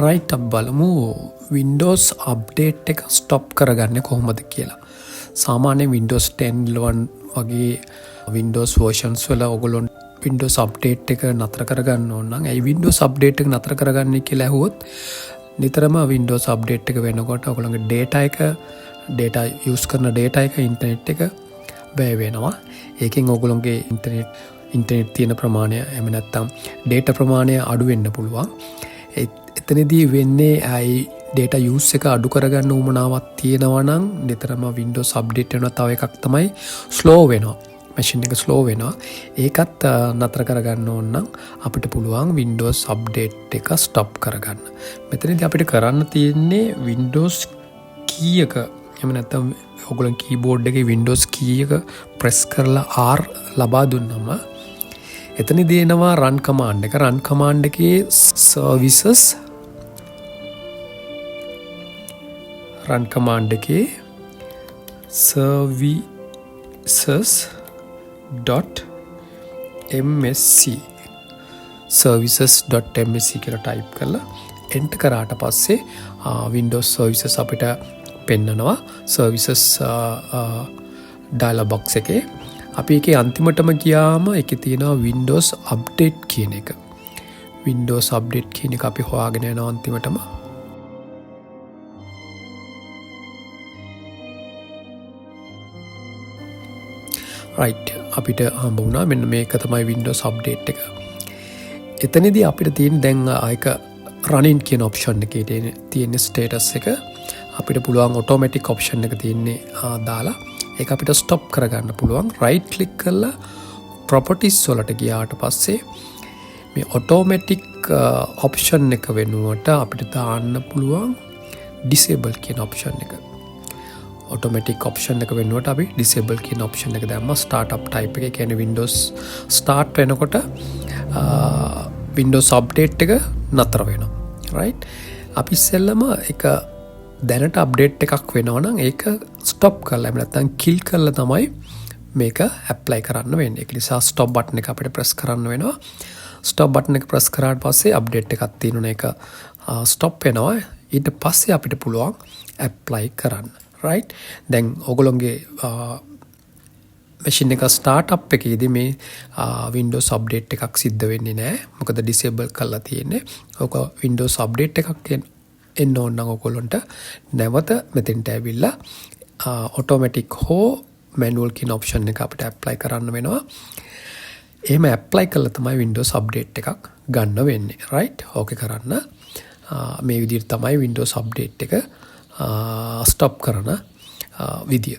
Right අපි බලමු Windows update එක stop කරගන්නේ කොහොමද කියලා. සාමාන්‍යයෙන් Windows 10 11 වගේ Windows versions වල ඔයගොල්ලෝ Windows update එක නතර කරගන්න ඕන නම් ඒ Windows update එක නතර කරගන්නේ කියලා ඇහුවොත් නිතරම Windows update එක වෙනකොට ඔයගොල්ලෝගේ data use කරන data එක internet එක වැය වෙනවා. ඒකෙන් ඔයගොල්ලෝගේ internet තියෙන ප්‍රමාණය එහෙම නැත්නම් data ප්‍රමාණය අඩු වෙන්න පුළුවන්. එතනදී වෙන්නේ data use එක අඩු කරගන්න උවමනාවක් තියෙනවා නම් නිතරම Windows update වෙනවා. තව එකක් තමයි slow වෙනවා. machine එක slow වෙනවා. ඒකත් නතර කරගන්න ඕන නම් අපිට පුළුවන් Windows update එක stop කරගන්න. මෙතනදී අපිට කරන්න තියෙන්නේ Windows key එක එහෙම නැත්නම් ඔයගොල්ලෝ keyboard එකේ Windows key එක press කරලා R ලබා දුන්නම එතනදී එනවා run command එක. run command එකේ services run command එකේ services.msc කියලා ටයිප් කරලා enter කරාට පස්සේ Windows services අපිට පෙන්නනවා. services dialog box එකේ අපි ඒකේ අන්තිමටම ගියාම ඒකේ තියෙනවා Windows update කියන එක. Windows update කියන එක අපි හොයාගෙන යනවා අන්තිමටම. right අපිට හම්බ වුණා මෙන්න මේක තමයි Windows update එක. එතනදී අපිට තියෙන දැන් ආයක running කියන option එකේ තියෙන status එක අපිට පුළුවන් automatic option එක තියෙන්නේ දාලා ඒක අපිට stop කරගන්න පුළුවන්. right click කරලා properties වලට ගියාට පස්සේ මේ automatic option එක වෙනුවට අපිට දාන්න පුළුවන් disable කියන option එක. automatic option එක වෙනුවට අපි disable කියන option එක දැම්මා. startup type එක කියන්නේ Windows start වෙනකොට Windows update එක නතර වෙනවා. right අපි ඉස්සෙල්ලම එක දැනට අප්ඩේට් එකක් වෙනවා නම් ඒක ස්ටොප් කරලා එහෙම නැත්නම් කිල් කරලා තමයි මේක ඇප්ලයි කරන්න වෙන්නේ. ඒක නිසා ස්ටොප් බටන් එක අපිට ප්‍රෙස් කරන්න වෙනවා. ස්ටොප් බටන් එක ප්‍රෙස් කරාට පස්සේ අප්ඩේට් එකක් තියෙනවා. ඒක ස්ටොප් වෙනවා. ඊට පස්සේ අපිට පුළුවන් ඇප්ලයි කරන්න. right දැන් ඔයගොල්ලෝගේ machine එක start up එකේදී මේ Windows update එකක් සිද්ධ වෙන්නේ නැහැ. මොකද disable කරලා තියෙන්නේ. ඔක Windows update එකක් එන්න ඕන නම් ඔයගොල්ලන්ට නැවත මෙතෙන්ට ඇවිල්ලා automatic හෝ manual කියන option එක අපිට apply කරන්න වෙනවා. එහෙම apply කළා තමයි Windows update එකක් ගන්න වෙන්නේ. right ඕකේ කරන්න මේ විදිහට තමයි Windows update එක stop කරන විදිය.